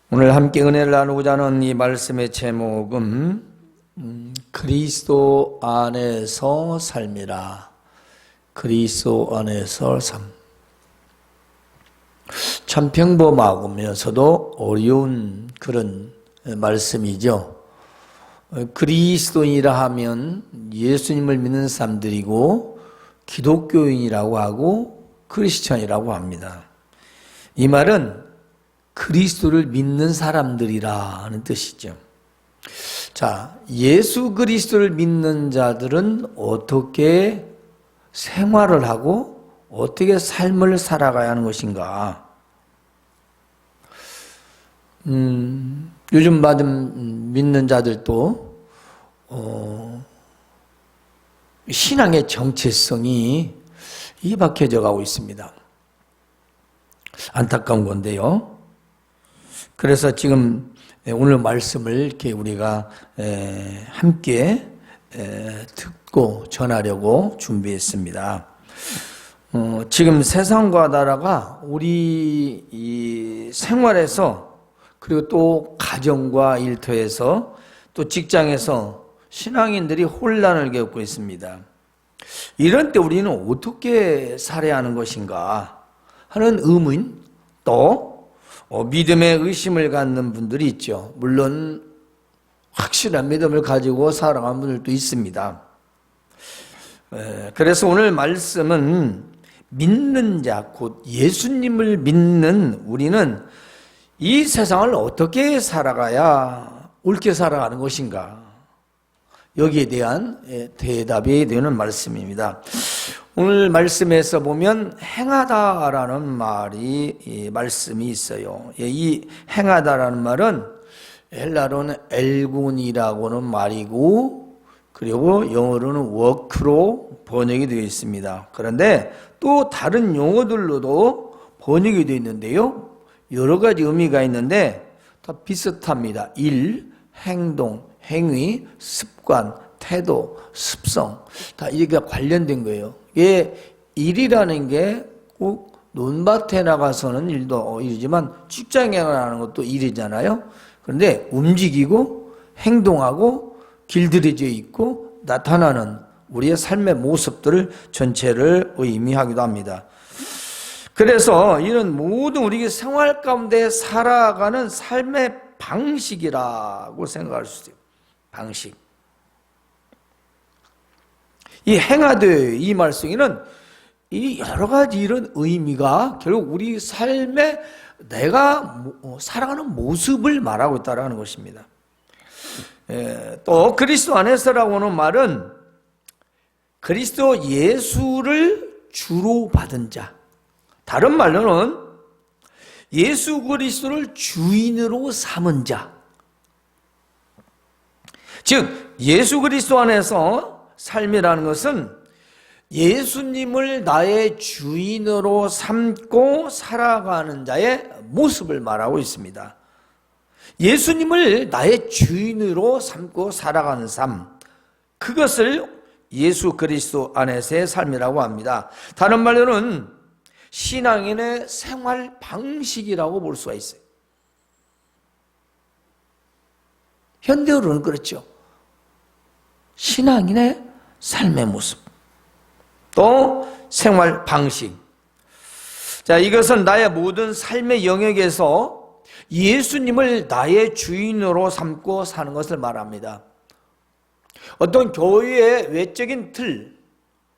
오늘 함께 은혜를 나누고자 하는 이 말씀의 제목은 그리스도 안에서 삶이라. 그리스도 안에서 삶. 참 평범하면서도 어려운 그런 말씀이죠. 그리스도인이라 하면 예수님을 믿는 사람들이고 기독교인이라고 하고 크리스천이라고 합니다. 이 말은 그리스도를 믿는 사람들이라는 뜻이죠. 자, 예수 그리스도를 믿는 자들은 어떻게 생활을 하고 어떻게 삶을 살아가야 하는 것인가? 요즘 받은 믿는 자들도 신앙의 정체성이 이박해져 가고 있습니다. 안타까운 건데요. 그래서 지금 오늘 말씀을 이렇게 우리가 함께 듣고 전하려고 준비했습니다. 지금 세상과 나라가 우리 이 생활에서 그리고 또 가정과 일터에서 또 직장에서 신앙인들이 혼란을 겪고 있습니다. 이런 때 우리는 어떻게 살아야 하는 것인가 하는 의문, 또 믿음의 의심을 갖는 분들이 있죠. 물론 확실한 믿음을 가지고 살아가는 분들도 있습니다. 그래서 오늘 말씀은 믿는 자, 곧 예수님을 믿는 우리는 이 세상을 어떻게 살아가야 옳게 살아가는 것인가, 여기에 대한 대답이 되는 말씀입니다. 오늘 말씀에서 보면 행하다라는 말씀이 있어요. 이 행하다라는 말은 헬라로는 엘군이라고는 말이고, 그리고 영어로는 work로 번역이 되어 있습니다. 그런데 또 다른 용어들로도 번역이 되어 있는데요, 여러 가지 의미가 있는데 다 비슷합니다. 일, 행동, 행위, 습관, 태도, 습성, 다 이게 관련된 거예요. 일이라는 게 꼭 논밭에 나가서는 일이지만 직장에 나가는 것도 일이잖아요. 그런데 움직이고 행동하고 길들여져 있고 나타나는 우리의 삶의 모습들을 전체를 의미하기도 합니다. 그래서 이런 모든 우리 생활 가운데 살아가는 삶의 방식이라고 생각할 수 있어요. 방식. 이 행하되 이 말씀에는 이 여러 가지 이런 의미가 결국 우리 삶에 내가 살아가는 모습을 말하고 있다는 것입니다. 또 그리스도 안에서라고 하는 말은 그리스도 예수를 주로 받은 자, 다른 말로는 예수 그리스도를 주인으로 삼은 자, 즉 예수 그리스도 안에서 삶이라는 것은 예수님을 나의 주인으로 삼고 살아가는 자의 모습을 말하고 있습니다. 예수님을 나의 주인으로 삼고 살아가는 삶, 그것을 예수 그리스도 안에서의 삶이라고 합니다. 다른 말로는 신앙인의 생활 방식이라고 볼 수가 있어요. 현대어로는 그렇죠. 신앙인의 삶의 모습, 또 생활 방식. 자, 이것은 나의 모든 삶의 영역에서 예수님을 나의 주인으로 삼고 사는 것을 말합니다. 어떤 교회의 외적인 틀,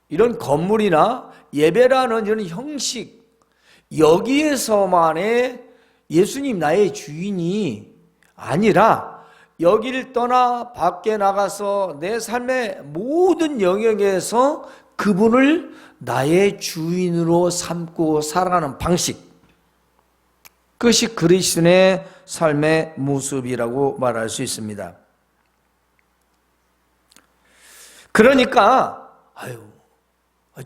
이런 건물이나 예배라는 이런 형식, 여기에서만의 예수님 나의 주인이 아니라 여기를 떠나 밖에 나가서 내 삶의 모든 영역에서 그분을 나의 주인으로 삼고 살아가는 방식, 그것이 그리스도인의 삶의 모습이라고 말할 수 있습니다. 그러니까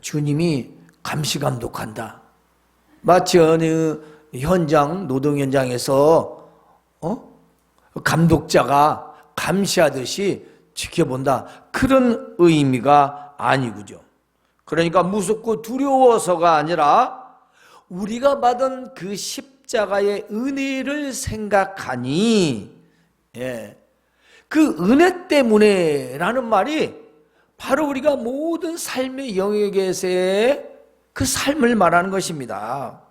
주님이 감시감독한다, 마치 어느 현장, 노동 현장에서 감독자가 감시하듯이 지켜본다, 그런 의미가 아니고죠. 그러니까 무섭고 두려워서가 아니라 우리가 받은 그 십자가 십자가의 은혜를 생각하니, 예, 그 은혜 때문에라는 말이 바로 우리가 모든 삶의 영역에서의 그 삶을 말하는 것입니다.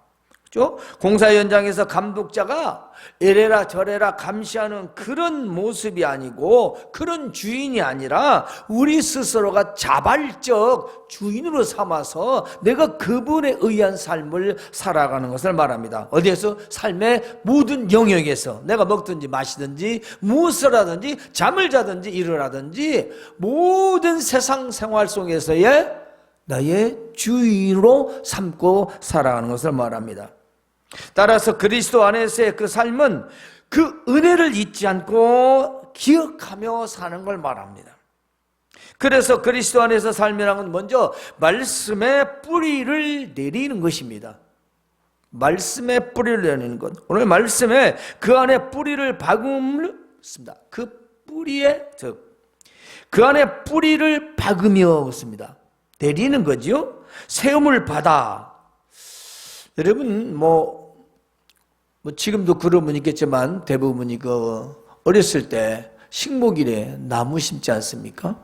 그렇죠? 공사 현장에서 감독자가 이래라 저래라 감시하는 그런 모습이 아니고, 그런 주인이 아니라 우리 스스로가 자발적 주인으로 삼아서 내가 그분에 의한 삶을 살아가는 것을 말합니다. 어디에서? 삶의 모든 영역에서. 내가 먹든지 마시든지 무엇을 하든지 잠을 자든지 일을 하든지 모든 세상 생활 속에서의 나의 주인으로 삼고 살아가는 것을 말합니다. 따라서 그리스도 안에서의 그 삶은 그 은혜를 잊지 않고 기억하며 사는 걸 말합니다. 그래서 그리스도 안에서 삶이라는 건 먼저 말씀의 뿌리를 내리는 것입니다. 말씀의 뿌리를 내리는 것. 오늘 말씀에 그 안에 뿌리를 박음습니다. 그 뿌리에 그 안에 뿌리를 박으며 습니다. 내리는 거죠. 세움을 받아. 여러분 지금도 그런 분 있겠지만 대부분이 어렸을 때 식목일에 나무 심지 않습니까?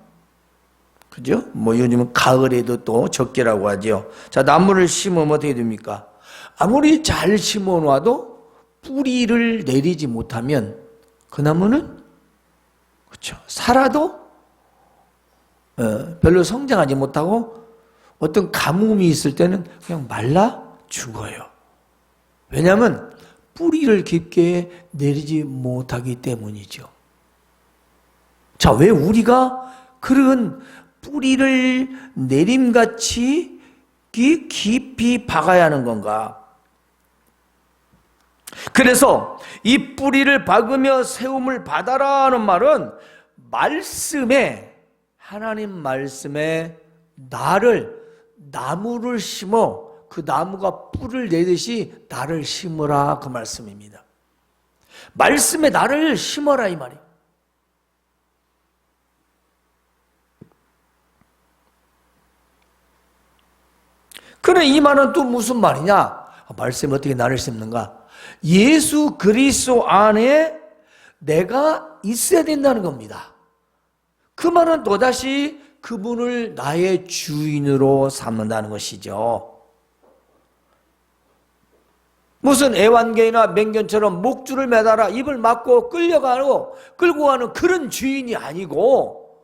그죠? 요즘은 가을에도 또 적게라고 하죠. 자, 나무를 심으면 어떻게 됩니까? 아무리 잘 심어 놔도 뿌리를 내리지 못하면 그 나무는, 그렇죠, 살아도 별로 성장하지 못하고 어떤 가뭄이 있을 때는 그냥 말라 죽어요. 왜냐하면 뿌리를 깊게 내리지 못하기 때문이죠. 자, 왜 우리가 그런 뿌리를 내림같이 깊이 박아야 하는 건가? 그래서 이 뿌리를 박으며 세움을 받아라는 말은 하나님 말씀에 나무를 심어 그 나무가 뿔을 내듯이 나를 심으라, 그 말씀입니다. 말씀에 나를 심어라 이 말이에요. 그래, 이 말은 또 무슨 말이냐? 말씀에 어떻게 나를 심는가? 예수 그리스도 안에 내가 있어야 된다는 겁니다. 그 말은 또다시 그분을 나의 주인으로 삼는다는 것이죠. 무슨 애완견이나 맹견처럼 목줄을 매달아 입을 막고 끌고 가는 그런 주인이 아니고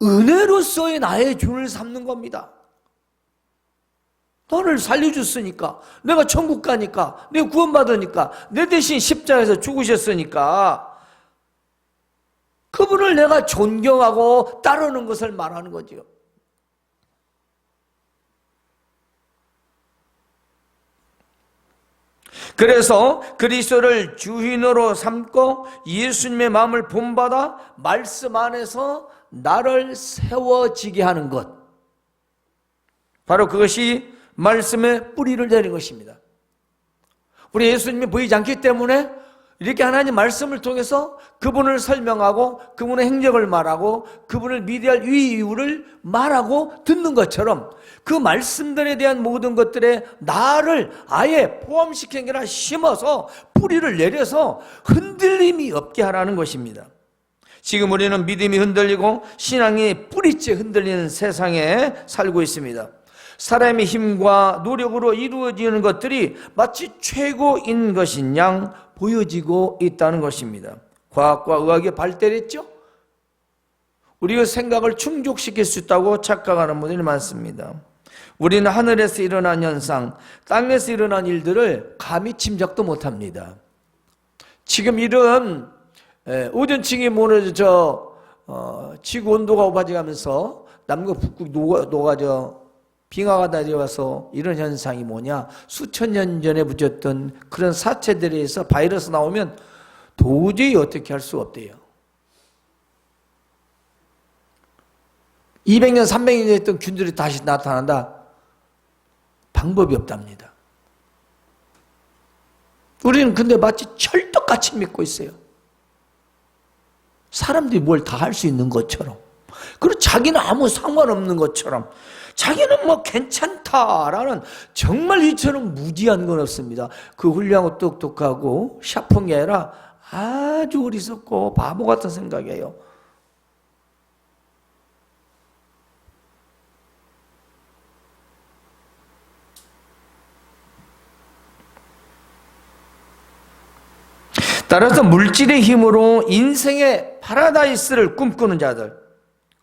은혜로서의 나의 주인을 삼는 겁니다. 너를 살려줬으니까, 내가 천국 가니까, 내가 구원받으니까, 내 대신 십자가에서 죽으셨으니까 그분을 내가 존경하고 따르는 것을 말하는 거죠. 그래서 그리스도를 주인으로 삼고 예수님의 마음을 본받아 말씀 안에서 나를 세워지게 하는 것, 바로 그것이 말씀의 뿌리를 내린 것입니다. 우리 예수님이 보이지 않기 때문에 이렇게 하나님 말씀을 통해서 그분을 설명하고 그분의 행적을 말하고 그분을 믿어야 할 이유를 말하고 듣는 것처럼 그 말씀들에 대한 모든 것들에 나를 아예 포함시킨 게 아니라 심어서 뿌리를 내려서 흔들림이 없게 하라는 것입니다. 지금 우리는 믿음이 흔들리고 신앙이 뿌리째 흔들리는 세상에 살고 있습니다. 사람의 힘과 노력으로 이루어지는 것들이 마치 최고인 것인 양 보여지고 있다는 것입니다. 과학과 의학이 발달했죠? 우리의 생각을 충족시킬 수 있다고 착각하는 분들이 많습니다. 우리는 하늘에서 일어난 현상, 땅에서 일어난 일들을 감히 짐작도 못합니다. 지금 이런 오존층이 무너져 지구 온도가 높아지면서 남극 북극 녹아져 빙하가 내려와서 이런 현상이 뭐냐? 수천 년 전에 붙였던 그런 사체들에 의해서 바이러스 나오면 도저히 어떻게 할 수 없대요. 200년, 300년 됐던 균들이 다시 나타난다? 방법이 없답니다. 우리는 근데 마치 철떡같이 믿고 있어요. 사람들이 뭘 다 할 수 있는 것처럼, 그리고 자기는 아무 상관없는 것처럼, 자기는 뭐 괜찮다라는 정말 이처럼 무지한 건 없습니다. 그 훌륭하고 똑똑하고 샤프한 게 아니라 아주 어리석고 바보 같은 생각이에요. 따라서 물질의 힘으로 인생의 파라다이스를 꿈꾸는 자들,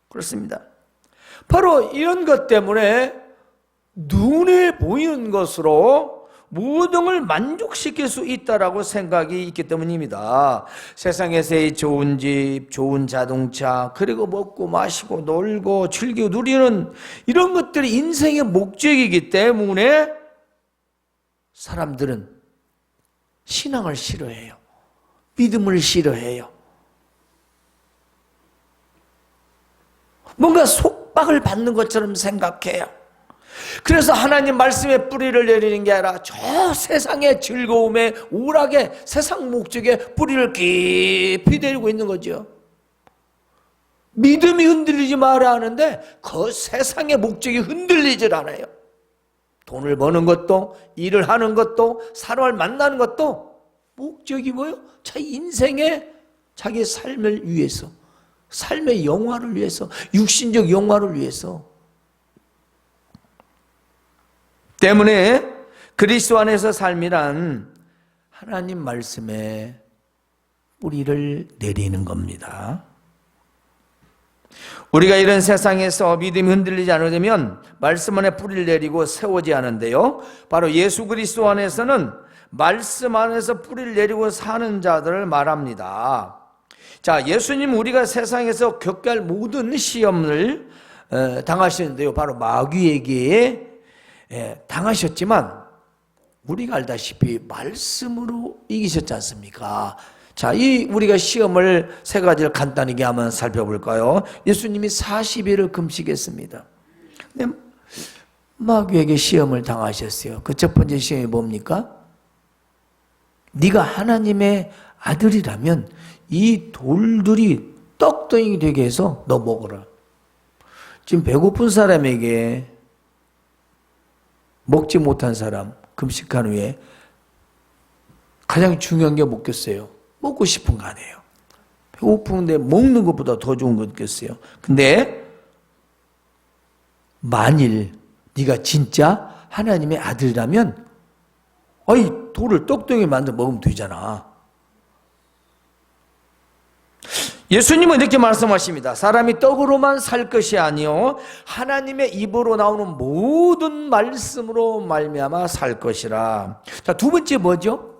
그렇습니다. 바로 이런 것 때문에 눈에 보이는 것으로 모든 걸 만족시킬 수 있다라고 생각이 있기 때문입니다. 세상에서의 좋은 집, 좋은 자동차, 그리고 먹고 마시고 놀고 즐기고 누리는 이런 것들이 인생의 목적이기 때문에 사람들은 신앙을 싫어해요. 믿음을 싫어해요. 뭔가 속박을 받는 것처럼 생각해요. 그래서 하나님 말씀에 뿌리를 내리는 게 아니라 저 세상의 즐거움에 우락에 세상 목적에 뿌리를 깊이 내리고 있는 거죠. 믿음이 흔들리지 말아야 하는데 그 세상의 목적이 흔들리질 않아요. 돈을 버는 것도, 일을 하는 것도, 사람을 만나는 것도 목적이 뭐예요? 자기 인생의 자기 삶을 위해서, 삶의 영화를 위해서, 육신적 영화를 위해서. 때문에 그리스도 안에서 삶이란 하나님 말씀에 뿌리를 내리는 겁니다. 우리가 이런 세상에서 믿음이 흔들리지 않으려면 말씀 안에 뿌리를 내리고 세우지 않은데요, 바로 예수 그리스도 안에서는 말씀 안에서 뿌리를 내리고 사는 자들을 말합니다. 자, 예수님 우리가 세상에서 겪게 할 모든 시험을 당하시는데요, 바로 마귀에게 당하셨지만 우리가 알다시피 말씀으로 이기셨지 않습니까? 자, 이 우리가 시험을 세 가지를 간단하게 한번 살펴볼까요? 예수님이 40일을 금식했습니다. 근데 마귀에게 시험을 당하셨어요. 그 첫 번째 시험이 뭡니까? 네가 하나님의 아들이라면 이 돌들이 떡덩이 되게 해서 너 먹어라. 지금 배고픈 사람에게 먹지 못한 사람, 금식한 후에 가장 중요한 게 뭐겠어요? 먹고 싶은 거 아니에요. 배고픈데 먹는 것보다 더 좋은 거겠어요. 근데 만일 네가 진짜 하나님의 아들이라면 돌을 떡덩이 만들어 먹으면 되잖아. 예수님은 이렇게 말씀하십니다. 사람이 떡으로만 살 것이 아니요 하나님의 입으로 나오는 모든 말씀으로 말미암아 살 것이라. 자, 두 번째 뭐죠?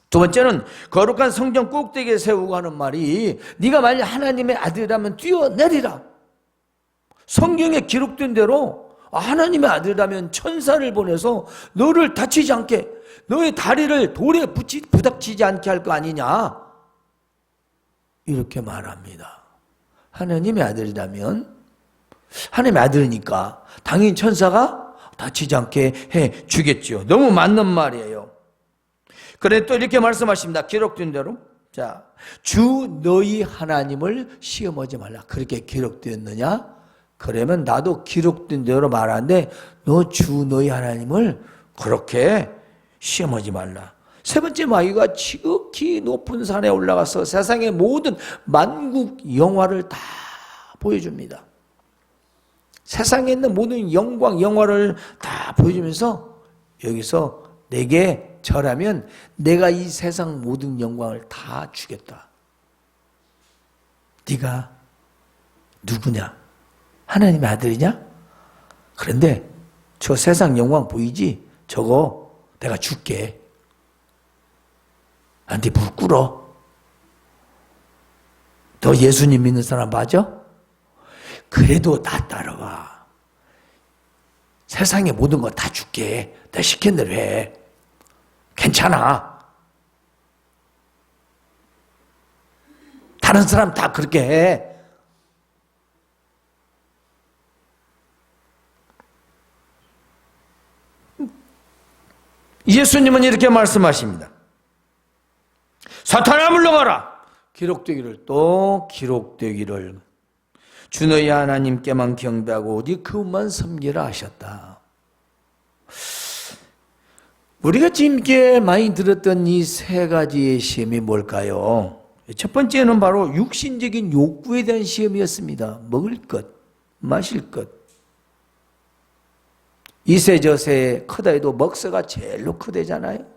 두 번째는 거룩한 성전 꼭대기에 세우고 하는 말이 네가 만약 하나님의 아들이라면 뛰어내리라. 성경에 기록된 대로 하나님의 아들이라면 천사를 보내서 너를 다치지 않게, 너의 다리를 돌에 부닥치지 않게 할 거 아니냐, 이렇게 말합니다. 하나님의 아들이라면, 하나님의 아들이니까 당연히 천사가 다치지 않게 해 주겠죠. 너무 맞는 말이에요. 그래 또 이렇게 말씀하십니다. 기록된 대로, 자, 주 너희 하나님을 시험하지 말라. 그렇게 기록되었느냐? 그러면 나도 기록된 대로 말하는데 너 주 너희 하나님을 그렇게 시험하지 말라. 세 번째, 마귀가 지극히 높은 산에 올라가서 세상의 모든 만국 영화를 다 보여줍니다. 세상에 있는 모든 영광, 영화를 다 보여주면서 여기서 내게 절하면 내가 이 세상 모든 영광을 다 주겠다. 네가 누구냐? 하나님의 아들이냐? 그런데 저 세상 영광 보이지? 저거 내가 줄게. 나한테 불 꿇어. 너 예수님 믿는 사람 맞아? 그래도 나 따라와. 세상의 모든 거 다 줄게. 내가 시킨 대로 해. 괜찮아. 다른 사람 다 그렇게 해. 예수님은 이렇게 말씀하십니다. 사탄아 물러가라. 기록되기를 또 기록되기를. 주 너희 하나님께만 경배하고 오직 그분만 섬기라 하셨다. 우리가 지금께 많이 들었던 이 세 가지의 시험이 뭘까요? 첫 번째는 바로 육신적인 욕구에 대한 시험이었습니다. 먹을 것, 마실 것. 이세 저세 크다 해도 먹새가 제일로 크대잖아요.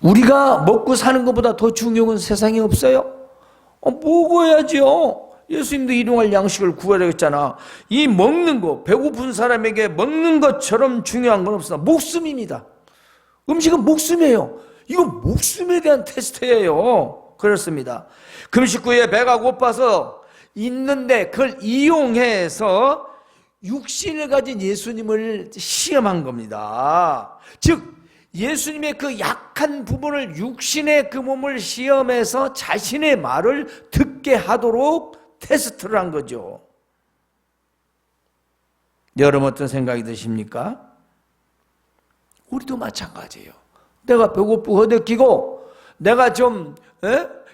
우리가 먹고 사는 것보다 더 중요한 건 세상에 없어요? 먹어야죠. 예수님도 일용할 양식을 구하라고 했잖아. 이 먹는 거, 배고픈 사람에게 먹는 것처럼 중요한 건 없어. 목숨입니다. 음식은 목숨이에요. 이건 목숨에 대한 테스트예요. 그렇습니다. 금식 후에 배가 고파서 있는데 그걸 이용해서 육신을 가진 예수님을 시험한 겁니다. 즉 예수님의 그 약한 부분을, 육신의 그 몸을 시험해서 자신의 말을 듣게 하도록 테스트를 한 거죠. 여러분 어떤 생각이 드십니까? 우리도 마찬가지예요. 내가 배고프고 허덕이고 내가 좀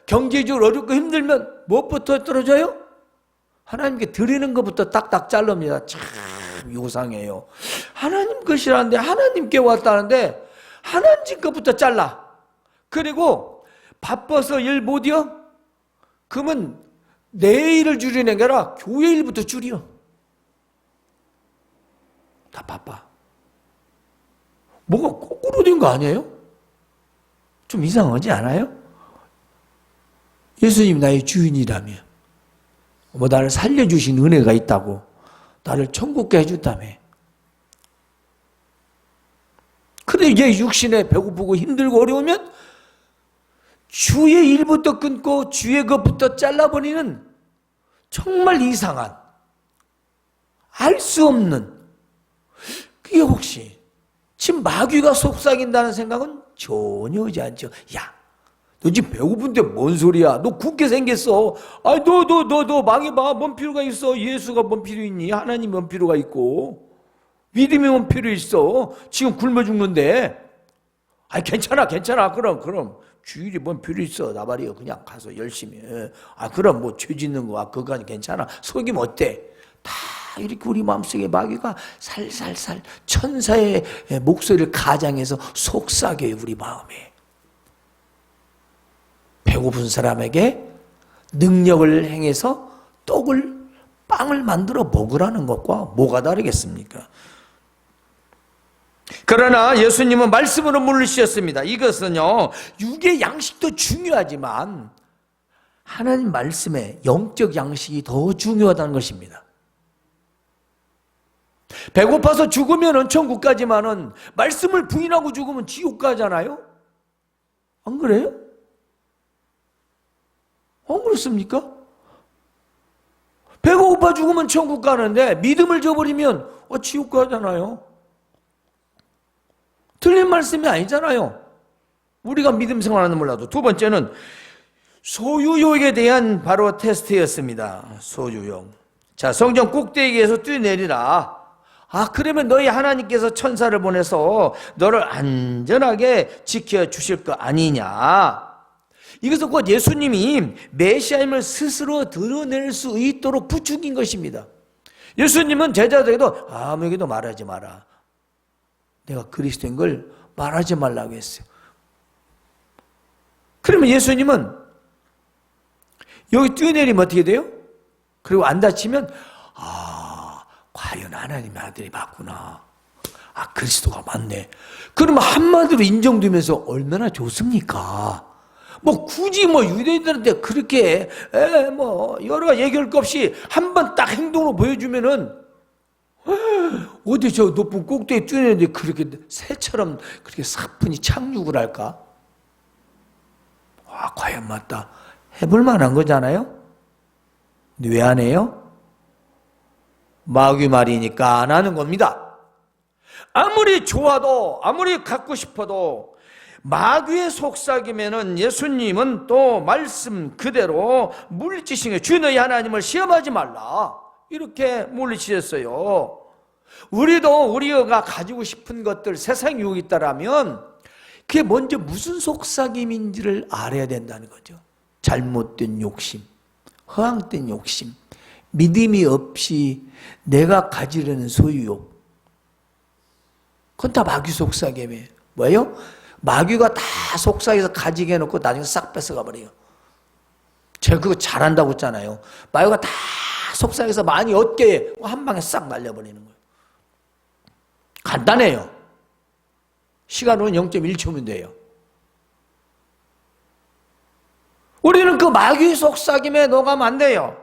경제적으로 어렵고 힘들면 무엇부터 떨어져요? 하나님께 드리는 것부터 딱딱 자릅니다. 참 요상해요. 하나님 것이라는데, 하나님께 왔다는데 하나님 것부터 잘라. 그리고 바빠서 일 못이요? 그러면 내 일을 줄이는 게 아니라 교회 일부터 줄여. 다 바빠. 뭐가 거꾸로 된 거 아니에요? 좀 이상하지 않아요? 예수님 나의 주인이라며, 뭐 나를 살려주신 은혜가 있다고, 나를 천국게 해줬다며. 근데 이게 육신에 배고프고 힘들고 어려우면 주의 일부터 끊고 주의 것부터 잘라버리는 정말 이상한, 알 수 없는, 그게 혹시 지금 마귀가 속삭인다는 생각은 전혀 하지 않죠. 야, 너 지금 배고픈데 뭔 소리야? 너 굳게 생겼어. 아니 너 망해봐. 뭔 필요가 있어? 예수가 뭔 필요 있니? 하나님 뭔 필요가 있고, 믿음이 뭔 필요 있어? 지금 굶어 죽는데. 아니 괜찮아. 그럼 주일이 뭔 필요 있어? 나발이요. 그냥 가서 열심히 해. 그럼 뭐 죄 짓는 거 그건 괜찮아. 속이면 어때? 다 이렇게 우리 마음속에 마귀가 살살살 천사의 목소리를 가장해서 속삭여요. 우리 마음에. 배고픈 사람에게 능력을 행해서 빵을 만들어 먹으라는 것과 뭐가 다르겠습니까? 그러나 예수님은 말씀으로 물리셨습니다. 이것은요, 육의 양식도 중요하지만 하나님 말씀의 영적 양식이 더 중요하다는 것입니다. 배고파서 죽으면 천국 가지만은 말씀을 부인하고 죽으면 지옥 가잖아요? 안 그래요? 안 그렇습니까? 배가 고파 죽으면 천국 가는데 믿음을 저버리면 지옥 가잖아요. 틀린 말씀이 아니잖아요. 우리가 믿음 생활하는 몰라도. 두 번째는 소유욕에 대한 바로 테스트였습니다. 소유욕. 자, 성전 꼭대기에서 뛰어내리라. 그러면 너희 하나님께서 천사를 보내서 너를 안전하게 지켜주실 거 아니냐. 이것은 곧 예수님이 메시아임을 스스로 드러낼 수 있도록 부추긴 것입니다. 예수님은 제자들에게도 아무에게도 말하지 마라. 내가 그리스도인 걸 말하지 말라고 했어요. 그러면 예수님은 여기 뛰어내리면 어떻게 돼요? 그리고 안 다치면 과연 하나님의 아들이 맞구나. 그리스도가 맞네. 그러면 한마디로 인정되면서 얼마나 좋습니까? 굳이 유대인들한테 그렇게 여러 가지 얘기할 것 없이 한 번 딱 행동으로 보여주면은 어디 저 높은 꼭대기에 뛰어내는데 그렇게 새처럼 그렇게 사뿐히 착륙을 할까? 과연 맞다. 해볼 만한 거잖아요? 근데 왜 안 해요? 마귀 말이니까 안 하는 겁니다. 아무리 좋아도, 아무리 갖고 싶어도 마귀의 속삭이면은 예수님은 또 말씀 그대로 물리치신 거예요. 주 너희 하나님을 시험하지 말라. 이렇게 물리치셨어요. 우리도 우리가 가지고 싶은 것들, 세상 유혹이 있다라면 그게 먼저 무슨 속삭임인지를 알아야 된다는 거죠. 잘못된 욕심, 허황된 욕심, 믿음이 없이 내가 가지려는 소유욕. 그건 다 마귀 속삭임이에요. 뭐예요? 마귀가 다 속삭여서 가지게 해놓고 나중에 싹 뺏어가 버려요. 제가 그거 잘한다고 했잖아요. 마귀가 다 속삭여서 많이 얻게 한 방에 싹 날려버리는 거예요. 간단해요. 시간으로는 0.1초면 돼요. 우리는 그 마귀 속삭임에 녹아면 안 돼요.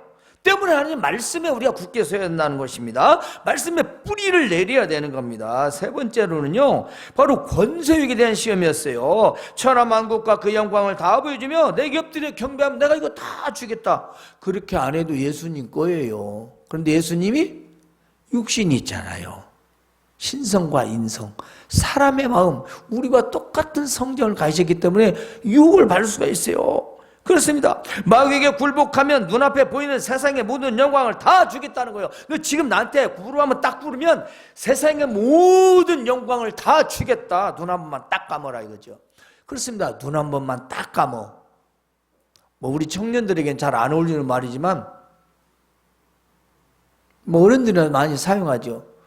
때문에 하나님 말씀에 우리가 굳게 서야 한다는 것입니다. 말씀에 뿌리를 내려야 되는 겁니다. 세 번째로는요, 바로 권세욕에 대한 시험이었어요. 천하만국과 그 영광을 다 보여주며 내 곁들여 경배하면 내가 이거 다 주겠다. 그렇게 안 해도 예수님 거예요. 그런데 예수님이 육신이 있잖아요. 신성과 인성, 사람의 마음, 우리와 똑같은 성정을 가지셨기 때문에 유혹을 받을 수가 있어요. 그렇습니다. 마귀에게 굴복하면 눈앞에 보이는 세상의 모든 영광을 다 주겠다는 거예요. 너 지금 나한테 구르면 딱 구르면 세상의 모든 영광을 다 주겠다. 눈 한 번만 딱 감아라 이거죠. 그렇습니다. 눈 한 번만 딱 감어. 뭐 우리 청년들에겐 잘 안 어울리는 말이지만 뭐 어른들은 많이 사용하죠.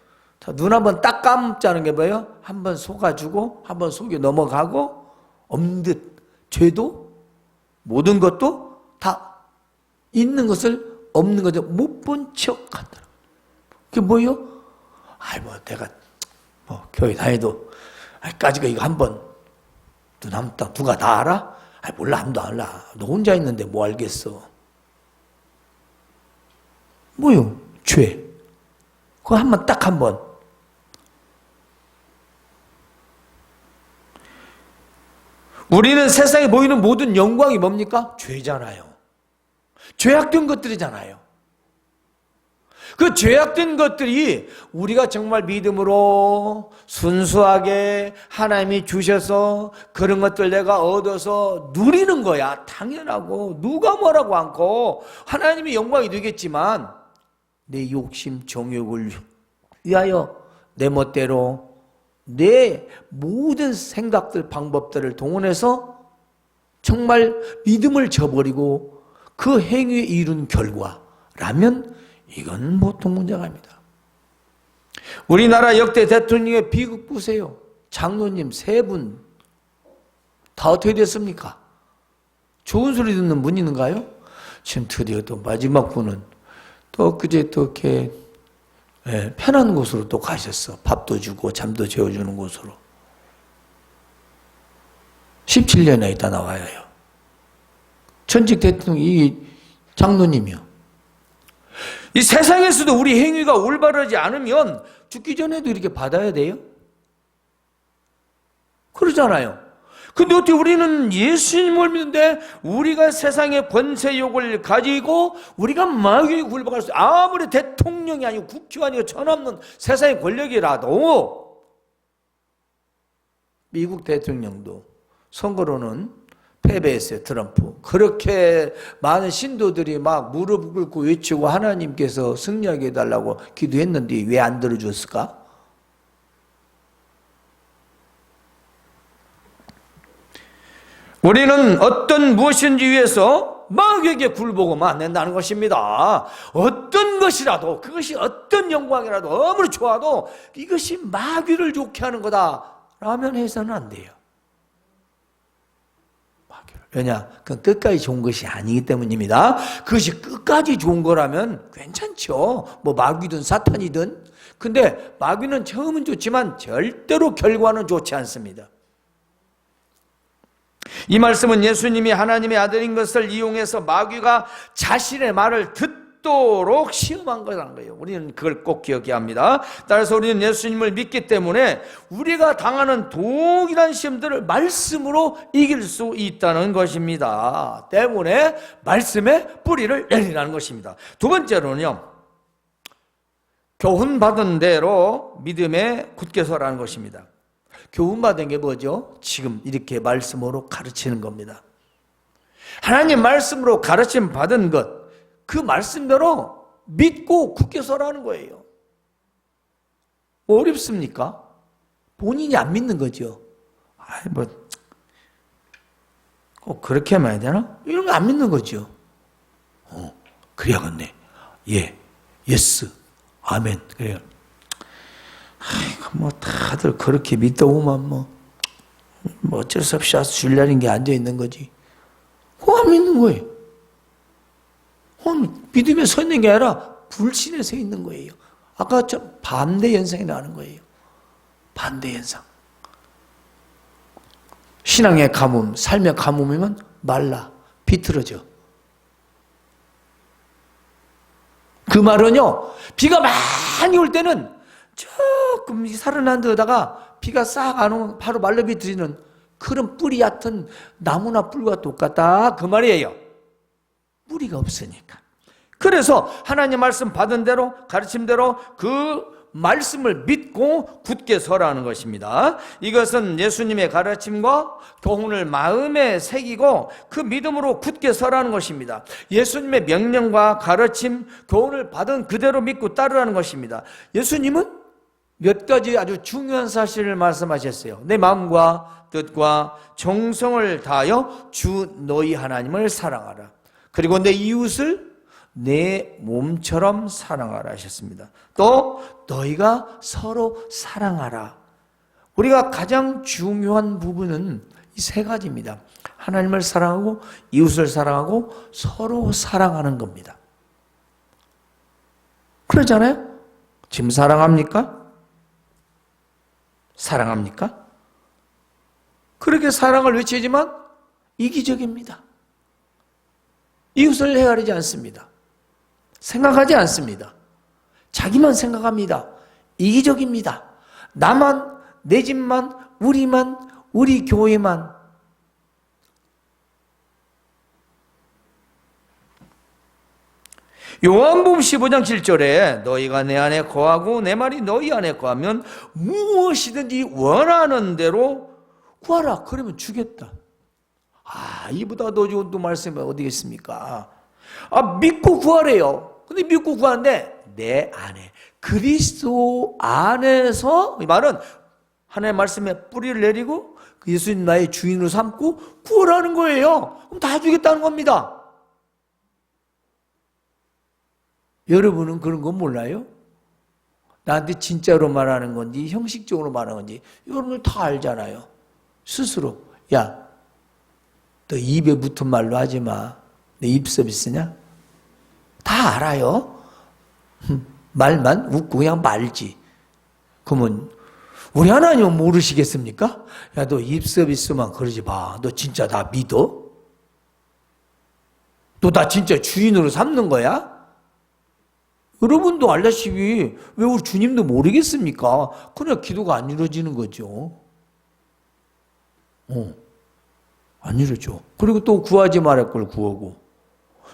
눈 한 번 딱 감자는 게 뭐예요? 한 번 속아주고 한 번 속에 넘어가고 엄듯 죄도 모든 것도 다 있는 것을 없는 것을 못 본 척 한다. 그게 뭐예요? 뭐 내가 뭐 교회 다녀도 까지가 이거 한 번 눈 감다 누가 다 알아? 몰라 아무도 안 알아. 너 혼자 있는데 뭐 알겠어? 뭐요? 죄. 그거 한 번 딱 한 번. 우리는 세상에 보이는 모든 영광이 뭡니까? 죄잖아요. 죄악된 것들이잖아요. 그 죄악된 것들이 우리가 정말 믿음으로 순수하게 하나님이 주셔서 그런 것들 내가 얻어서 누리는 거야. 당연하고 누가 뭐라고 않고 하나님이 영광이 되겠지만 내 욕심 정욕을 위하여 내 멋대로 내 모든 생각들 방법들을 동원해서 정말 믿음을 저버리고 그 행위에 이룬 결과라면 이건 보통 문제가 아닙니다. 우리나라 역대 대통령의 비극 보세요. 장로님 3분 다 어떻게 됐습니까? 좋은 소리 듣는 분 있는가요? 지금 드디어 또 마지막 분은 또 그제 또 이렇게 편한 곳으로 또 가셨어. 밥도 주고 잠도 재워주는 곳으로. 17년에 있다 나와요. 전직 대통령 이 장로님이요. 이 세상에서도 우리 행위가 올바르지 않으면 죽기 전에도 이렇게 받아야 돼요? 그러잖아요. 근데 어떻게 우리는 예수님을 믿는데 우리가 세상의 권세욕을 가지고 우리가 마귀에게 굴복할 수, 아무리 대통령이 아니고 국회의원이고 천없는 세상의 권력이라도 미국 대통령도 선거로는 패배했어요. 트럼프. 그렇게 많은 신도들이 막 무릎 꿇고 외치고 하나님께서 승리하게 해달라고 기도했는데 왜 안 들어줬을까? 우리는 어떤 무엇인지 위해서 마귀에게 굴복하면 안 된다는 것입니다. 어떤 것이라도, 그것이 어떤 영광이라도 아무리 좋아도 이것이 마귀를 좋게 하는 거다라면 해서는 안 돼요. 마귀를. 왜냐? 그건 끝까지 좋은 것이 아니기 때문입니다. 그것이 끝까지 좋은 거라면 괜찮죠. 뭐 마귀든 사탄이든. 근데 마귀는 처음은 좋지만 절대로 결과는 좋지 않습니다. 이 말씀은 예수님이 하나님의 아들인 것을 이용해서 마귀가 자신의 말을 듣도록 시험한 거예요. 우리는 그걸 꼭 기억해야 합니다. 따라서 우리는 예수님을 믿기 때문에 우리가 당하는 동일한 시험들을 말씀으로 이길 수 있다는 것입니다. 때문에 말씀에 뿌리를 내리라는 것입니다. 두 번째로는요, 교훈받은 대로 믿음에 굳게 서라는 것입니다. 교훈받은 게 뭐죠? 지금 이렇게 말씀으로 가르치는 겁니다. 하나님 말씀으로 가르침 받은 것, 그 말씀대로 믿고 굳게 서라는 거예요. 뭐 어렵습니까? 본인이 안 믿는 거죠. 뭐 꼭 그렇게만 해야 되나? 이런 거 안 믿는 거죠. 그래야겠네. 예, 예스, 아멘. 그래요. 뭐 다들 그렇게 믿다 보면 뭐 어쩔 수 없이 주일날인 게 앉아 있는 거지. 그거 안 믿는 거예요. 믿음에 서 있는 게 아니라 불신에 서 있는 거예요. 아까 좀 반대 현상이 나는 거예요. 반대 현상. 신앙의 가뭄, 삶의 가뭄이면 말라, 비틀어져. 그 말은요, 비가 많이 올 때는 조금 살아난 데다가 비가 싹 안 오면 바로 말라 비틀리는 그런 뿌리 얕은 나무나 뿔과 똑같다. 그 말이에요. 뿌리가 없으니까. 그래서 하나님 말씀 받은 대로, 가르침대로 그 말씀을 믿고 굳게 서라는 것입니다. 이것은 예수님의 가르침과 교훈을 마음에 새기고 그 믿음으로 굳게 서라는 것입니다. 예수님의 명령과 가르침, 교훈을 받은 그대로 믿고 따르라는 것입니다. 예수님은 몇 가지 아주 중요한 사실을 말씀하셨어요. 내 마음과 뜻과 정성을 다하여 주 너희 하나님을 사랑하라. 그리고 내 이웃을 내 몸처럼 사랑하라 하셨습니다. 또 너희가 서로 사랑하라. 우리가 가장 중요한 부분은 이 세 가지입니다. 하나님을 사랑하고 이웃을 사랑하고 서로 사랑하는 겁니다. 그러잖아요? 지금 사랑합니까? 사랑합니까? 그렇게 사랑을 외치지만 이기적입니다. 이웃을 헤아리지 않습니다. 생각하지 않습니다. 자기만 생각합니다. 이기적입니다. 나만, 내 집만, 우리만, 우리 교회만. 요한복음 15장 7절에 너희가 내 안에 거하고 내 말이 너희 안에 거하면 무엇이든지 원하는 대로 구하라. 그러면 주겠다. 이보다 더 좋은 또 말씀이 어디 있습니까? 믿고 구하래요. 근데 믿고 구하는데 내 안에, 그리스도 안에서, 이 말은 하나님의 말씀에 뿌리를 내리고 예수님 나의 주인으로 삼고 구하라는 거예요. 그럼 다 주겠다는 겁니다. 여러분은 그런 거 몰라요? 나한테 진짜로 말하는 건지 형식적으로 말하는 건지 여러분들 다 알잖아요. 스스로. 야, 너 입에 붙은 말로 하지 마. 내 입 서비스냐? 다 알아요. 말만 웃고 그냥 말지. 그러면 우리 하나님은 모르시겠습니까? 야, 너 입 서비스만 그러지 마. 너 진짜 나 믿어? 너 나 진짜 주인으로 삼는 거야? 여러분도 알다시피 왜 우리 주님도 모르겠습니까? 그냥 기도가 안 이루어지는 거죠. 안 이루어져. 그리고 또 구하지 말할 걸 구하고,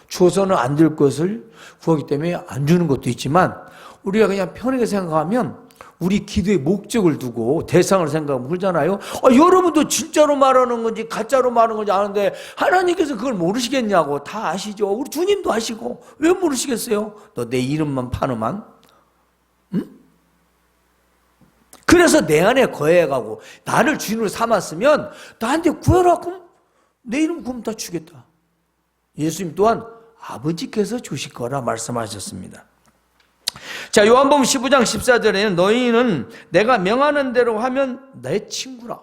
주어서는 안 될 것을 구하기 때문에 안 주는 것도 있지만, 우리가 그냥 편하게 생각하면 우리 기도의 목적을 두고 대상을 생각하면 그러잖아요. 여러분도 진짜로 말하는 건지 가짜로 말하는 건지 아는데 하나님께서 그걸 모르시겠냐고. 다 아시죠. 우리 주님도 아시고 왜 모르시겠어요? 너 내 이름만 파노만. 응? 그래서 내 안에 거해가고 나를 주인으로 삼았으면 나한테 구해라. 그럼 내 이름 그럼 다 주겠다. 예수님 또한 아버지께서 주실 거라 말씀하셨습니다. 자, 요한복음 15장 14절에는 너희는 내가 명하는 대로 하면 내 친구라.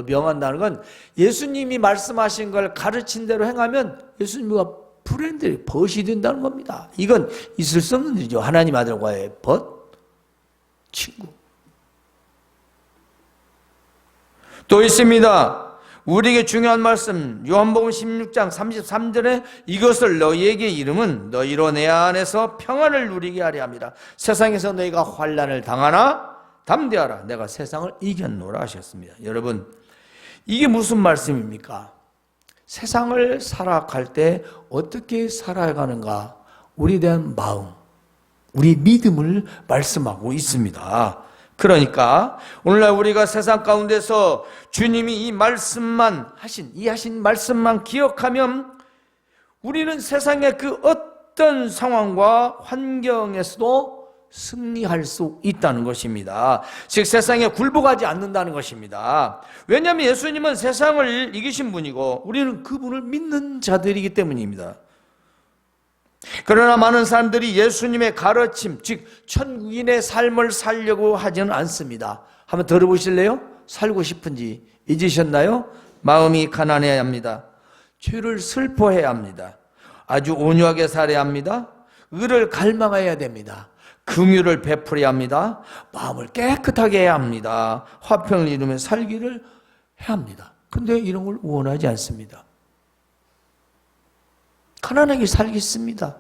명한다는 건 예수님이 말씀하신 걸 가르친 대로 행하면 예수님과 프렌드, 벗이 된다는 겁니다. 이건 있을 수 없는 일이죠. 하나님 아들과의 벗, 친구. 또 있습니다. 우리에게 중요한 말씀, 요한복음 16장 33절에 이것을 너희에게 이름은 너희로 내 안에서 평안을 누리게 하려 합니다. 세상에서 너희가 환난을 당하나 담대하라. 내가 세상을 이겼노라 하셨습니다. 여러분, 이게 무슨 말씀입니까? 세상을 살아갈 때 어떻게 살아가는가? 우리에 대한 마음, 우리 믿음을 말씀하고 있습니다. 그러니까 오늘날 우리가 세상 가운데서 주님이 이 말씀만 하신 말씀만 기억하면 우리는 세상의 그 어떤 상황과 환경에서도 승리할 수 있다는 것입니다. 즉 세상에 굴복하지 않는다는 것입니다. 왜냐하면 예수님은 세상을 이기신 분이고 우리는 그분을 믿는 자들이기 때문입니다. 그러나 많은 사람들이 예수님의 가르침, 즉 천국인의 삶을 살려고 하지는 않습니다. 한번 들어보실래요? 살고 싶은지 잊으셨나요? 마음이 가난해야 합니다. 죄를 슬퍼해야 합니다. 아주 온유하게 살아야 합니다. 의를 갈망해야 됩니다. 긍휼을 베풀어야 합니다. 마음을 깨끗하게 해야 합니다. 화평을 이루며 살기를 해야 합니다. 그런데 이런 걸 원하지 않습니다. 가난하게 살겠습니다.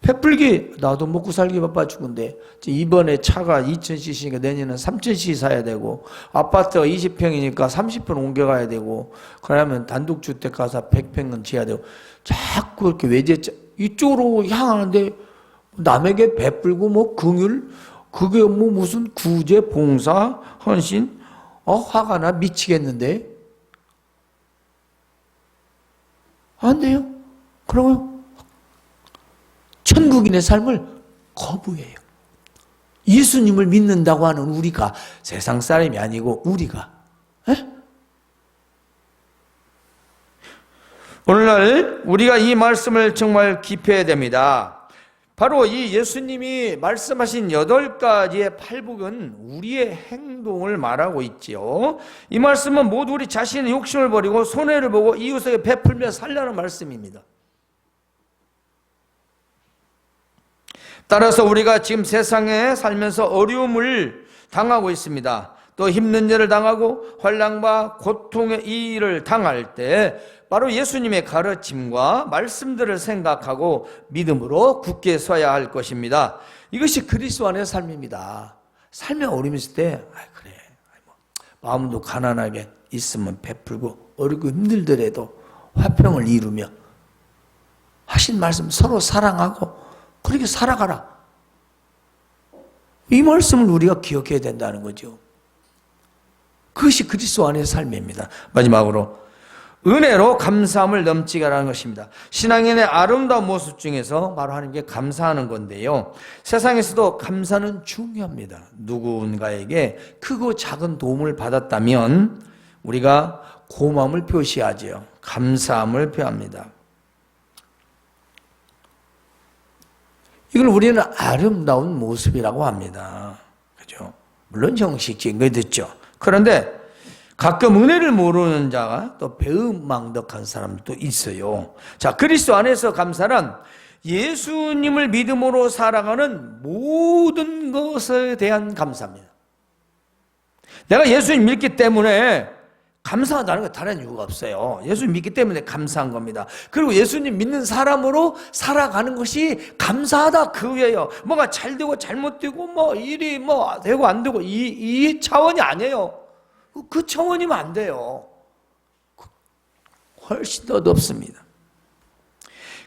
베풀기, 나도 먹고 살기 바빠 죽은데 이번에 차가 2000cc니까 내년은 3000cc 사야 되고 아파트가 20평이니까 30평 옮겨가야 되고 그러면 단독주택 가서 100평은 지어야 되고 자꾸 이렇게 외제차 이쪽으로 향하는데 남에게 베풀고 뭐 긍휼, 그게 뭐 무슨 구제, 봉사, 헌신, 화가 나 미치겠는데 안 돼요. 그러면 천국인의 삶을 거부해요. 예수님을 믿는다고 하는 우리가 세상 사람이 아니고 우리가 오늘날 우리가 이 말씀을 정말 기표해야 됩니다. 바로 이 예수님이 말씀하신 8가지의 팔복은 우리의 행동을 말하고 있지요. 이 말씀은 모두 우리 자신의 욕심을 버리고 손해를 보고 이웃에게 베풀며 살라는 말씀입니다. 따라서 우리가 지금 세상에 살면서 어려움을 당하고 있습니다. 또 힘든 일을 당하고 환난과 고통의 이 일을 당할 때 바로 예수님의 가르침과 말씀들을 생각하고 믿음으로 굳게 서야 할 것입니다. 이것이 그리스도 안의 삶입니다. 삶에 어려움이 있을 때 그래 마음도 가난하게 있으면 베풀고 어렵고 힘들더라도 화평을 이루며 하신 말씀 서로 사랑하고 그렇게 살아가라. 이 말씀을 우리가 기억해야 된다는 거죠. 그것이 그리스도 안의 삶입니다. 마지막으로 은혜로 감사함을 넘치게 하라는 것입니다. 신앙인의 아름다운 모습 중에서 바로 하나님께 감사하는 건데요. 세상에서도 감사는 중요합니다. 누군가에게 크고 작은 도움을 받았다면 우리가 고마움을 표시하죠. 감사함을 표합니다. 이걸 우리는 아름다운 모습이라고 합니다. 그죠? 물론 형식적인 거 듣죠. 그런데 가끔 은혜를 모르는 자가 또 배은망덕한 사람도 있어요. 자, 그리스도 안에서 감사는 예수님을 믿음으로 살아가는 모든 것에 대한 감사입니다. 내가 예수님 믿기 때문에 감사하다는 건 다른 이유가 없어요. 예수님 믿기 때문에 감사한 겁니다. 그리고 예수님 믿는 사람으로 살아가는 것이 감사하다 그거예요. 뭐가 잘 되고 잘못되고 뭐 일이 뭐 되고 안 되고 이 차원이 아니에요. 그 차원이면 안 돼요. 훨씬 더 높습니다.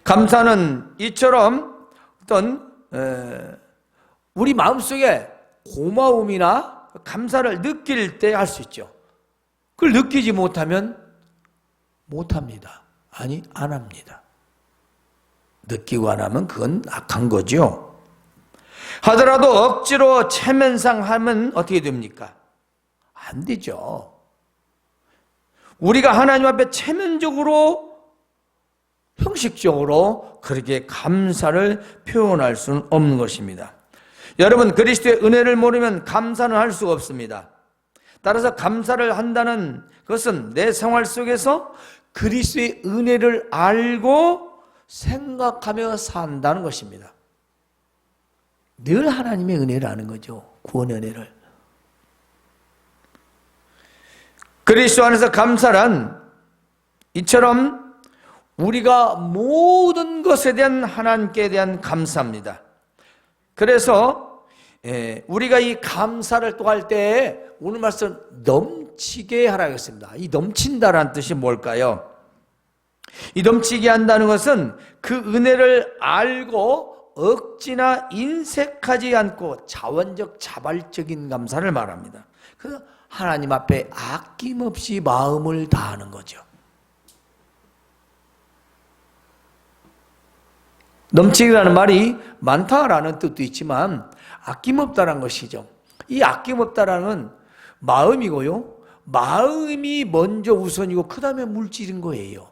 감사는 이처럼 어떤 우리 마음속에 고마움이나 감사를 느낄 때 할 수 있죠. 그걸 느끼지 못하면 못합니다. 아니, 안 합니다. 느끼고 안 하면 그건 악한 거죠. 하더라도 억지로 체면상 하면 어떻게 됩니까? 안 되죠. 우리가 하나님 앞에 체면적으로 형식적으로 그렇게 감사를 표현할 수는 없는 것입니다. 여러분, 그리스도의 은혜를 모르면 감사는 할 수가 없습니다. 따라서 감사를 한다는 것은 내 생활 속에서 그리스도의 은혜를 알고 생각하며 산다는 것입니다. 늘 하나님의 은혜를 아는 거죠. 구원의 은혜를. 그리스도 안에서 감사란 이처럼 우리가 모든 것에 대한 하나님께 대한 감사입니다. 그래서 우리가 이 감사를 또 할 때 오늘 말씀 넘치게 하라겠습니다. 이 넘친다라는 뜻이 뭘까요? 이 넘치게 한다는 것은 그 은혜를 알고 억지나 인색하지 않고 자원적 자발적인 감사를 말합니다. 그래서 하나님 앞에 아낌없이 마음을 다하는 거죠. 넘치기라는 말이 많다라는 뜻도 있지만 아낌없다란 것이죠. 이 아낌없다라는 마음이고요. 마음이 먼저 우선이고 그 다음에 물질인 거예요.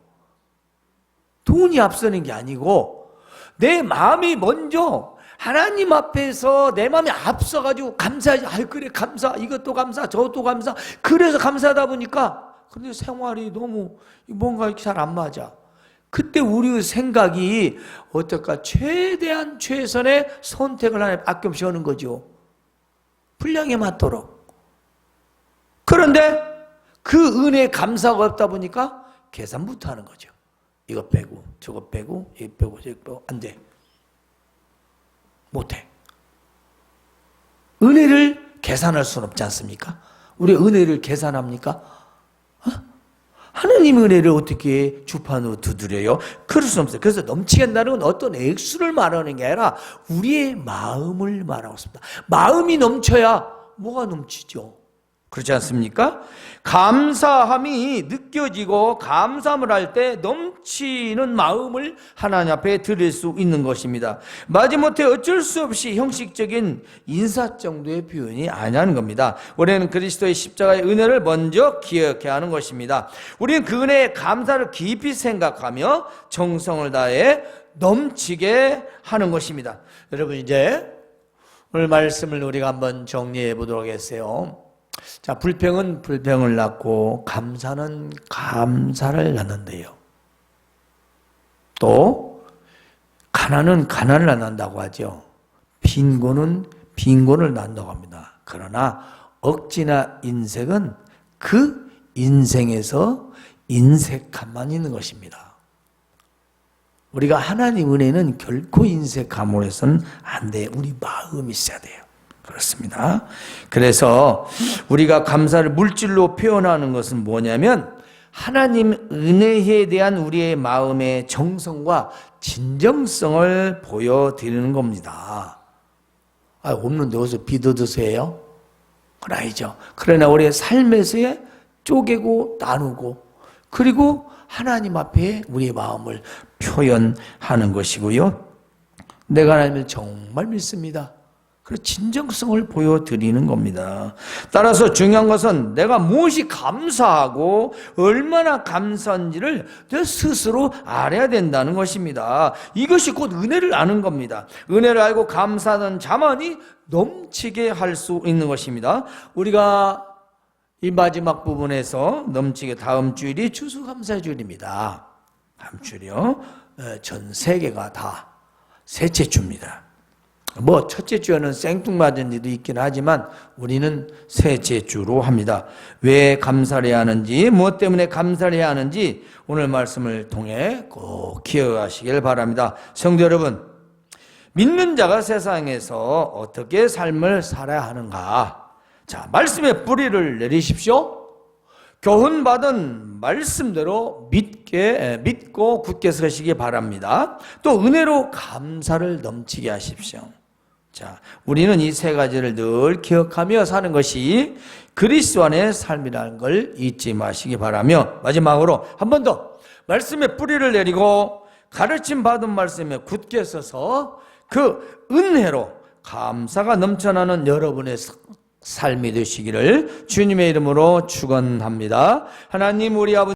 돈이 앞서는 게 아니고 내 마음이 먼저 하나님 앞에서 내 마음이 앞서가지고 감사하지. 아유 그래 감사. 이것도 감사. 저것도 감사. 그래서 감사하다 보니까 근데 생활이 너무 뭔가 잘 안 맞아. 그때 우리의 생각이 어떨까? 최대한 최선의 선택을 하나님 아낌없이 하는 거죠. 분량에 맞도록. 그런데 그 은혜에 감사가 없다 보니까 계산부터 하는 거죠. 이거 빼고 저거 빼고 이거 빼고 저거 빼고 안 돼. 못해. 은혜를 계산할 수는 없지 않습니까? 우리 은혜를 계산합니까? 하나님 은혜를 어떻게 주판으로 두드려요? 그럴 수 없어요. 그래서 넘치게 한다는 건 어떤 액수를 말하는 게 아니라 우리의 마음을 말하고 있습니다. 마음이 넘쳐야 뭐가 넘치죠? 그렇지 않습니까? 감사함이 느껴지고 감사함을 할 때 넘치는 마음을 하나님 앞에 드릴 수 있는 것입니다. 마지못해 어쩔 수 없이 형식적인 인사 정도의 표현이 아니라는 겁니다. 우리는 그리스도의 십자가의 은혜를 먼저 기억해야 하는 것입니다. 우리는 그 은혜의 감사를 깊이 생각하며 정성을 다해 넘치게 하는 것입니다. 여러분 이제 오늘 말씀을 우리가 한번 정리해 보도록 하겠어요. 자, 불평은 불평을 낳고 감사는 감사를 낳는데요. 또 가난은 가난을 낳는다고 하죠. 빈곤은 빈곤을 낳는다고 합니다. 그러나 억지나 인색은 그 인생에서 인색함만 있는 것입니다. 우리가 하나님 은혜는 결코 인색함으로 해서는 안 돼요. 우리 마음이 있어야 돼요. 그렇습니다. 그래서 우리가 감사를 물질로 표현하는 것은 뭐냐면 하나님 은혜에 대한 우리의 마음의 정성과 진정성을 보여드리는 겁니다. 없는데 어디서 빚 얻어서 해요? 그건 아니죠. 그러나 우리의 삶에서의 쪼개고 나누고 그리고 하나님 앞에 우리의 마음을 표현하는 것이고요. 내가 하나님을 정말 믿습니다. 그래서 진정성을 보여드리는 겁니다. 따라서 중요한 것은 내가 무엇이 감사하고 얼마나 감사한지를 내 스스로 알아야 된다는 것입니다. 이것이 곧 은혜를 아는 겁니다. 은혜를 알고 감사하는 자만이 넘치게 할 수 있는 것입니다. 우리가 이 마지막 부분에서 넘치게 다음 주일이 추수감사의 주일입니다. 다음 주일이요. 전 세계가 다 셋째 주입니다. 뭐 첫째 주에는 생뚱맞은 일도 있긴 하지만 우리는 셋째 주로 합니다. 왜 감사를 해야 하는지 무엇 때문에 감사를 해야 하는지 오늘 말씀을 통해 꼭 기억하시길 바랍니다. 성도 여러분, 믿는 자가 세상에서 어떻게 삶을 살아야 하는가? 자, 말씀의 뿌리를 내리십시오. 교훈받은 말씀대로 믿고 굳게 서시기 바랍니다. 또 은혜로 감사를 넘치게 하십시오. 자, 우리는 이 세 가지를 늘 기억하며 사는 것이 그리스도 안의 삶이라는 걸 잊지 마시기 바라며 마지막으로 한 번 더 말씀의 뿌리를 내리고 가르침 받은 말씀에 굳게 서서 그 은혜로 감사가 넘쳐나는 여러분의 삶이 되시기를 주님의 이름으로 축원합니다. 하나님 우리 아버지